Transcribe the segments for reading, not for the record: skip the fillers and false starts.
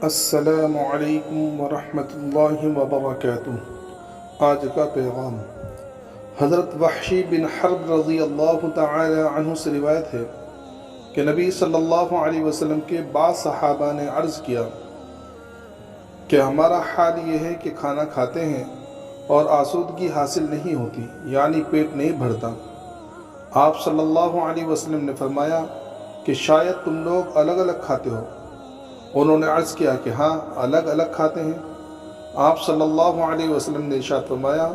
السلام علیکم ورحمۃ اللہ وبرکاتہ۔ آج کا پیغام حضرت وحشی بن حرب رضی اللہ تعالی عنہ سے روایت ہے کہ نبی صلی اللہ علیہ وسلم کے بعض صحابہ نے عرض کیا کہ ہمارا حال یہ ہے کہ کھانا کھاتے ہیں اور آسودگی حاصل نہیں ہوتی، یعنی پیٹ نہیں بھرتا۔ آپ صلی اللہ علیہ وسلم نے فرمایا کہ شاید تم لوگ الگ الگ کھاتے ہو۔ انہوں نے عرض کیا کہ ہاں، الگ الگ کھاتے ہیں۔ آپ صلی اللہ علیہ وسلم نے ارشاد فرمایا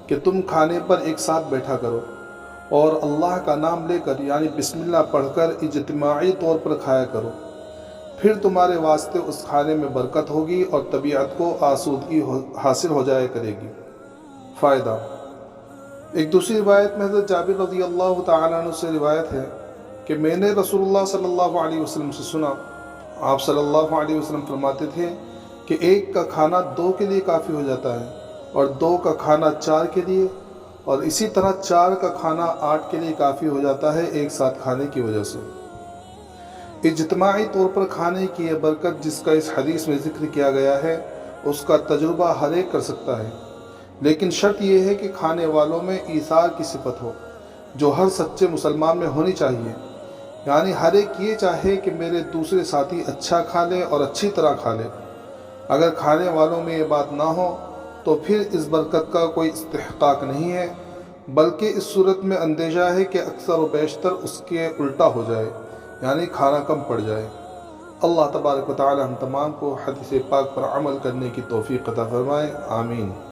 کہ تم کھانے پر ایک ساتھ بیٹھا کرو اور اللہ کا نام لے کر یعنی بسم اللہ پڑھ کر اجتماعی طور پر کھایا کرو، پھر تمہارے واسطے اس کھانے میں برکت ہوگی اور طبیعت کو آسودگی حاصل ہو جایا کرے گی۔ فائدہ: ایک دوسری روایت میں حضرت جابر رضی اللہ تعالیٰ عنہ سے روایت ہے کہ میں نے رسول اللہ صلی اللہ علیہ وسلم سے سنا، آپ صلی اللہ علیہ وسلم فرماتے تھے کہ ایک کا کھانا 2 کے لیے کافی ہو جاتا ہے، اور 2 کا کھانا 4 کے لیے، اور اسی طرح 4 کا کھانا 8 کے لیے کافی ہو جاتا ہے ایک ساتھ کھانے کی وجہ سے۔ اجتماعی طور پر کھانے کی یہ برکت جس کا اس حدیث میں ذکر کیا گیا ہے، اس کا تجربہ ہر ایک کر سکتا ہے، لیکن شرط یہ ہے کہ کھانے والوں میں ایثار کی صفت ہو، جو ہر سچے مسلمان میں ہونی چاہیے، یعنی ہر ایک یہ چاہے کہ میرے دوسرے ساتھی اچھا کھا لے اور اچھی طرح کھا لے۔ اگر کھانے والوں میں یہ بات نہ ہو تو پھر اس برکت کا کوئی استحقاق نہیں ہے، بلکہ اس صورت میں اندیشہ ہے کہ اکثر و بیشتر اس کے الٹا ہو جائے، یعنی کھانا کم پڑ جائے۔ اللہ تبارک و تعالی ہم تمام کو حدیث پاک پر عمل کرنے کی توفیق عطا فرمائے، آمین۔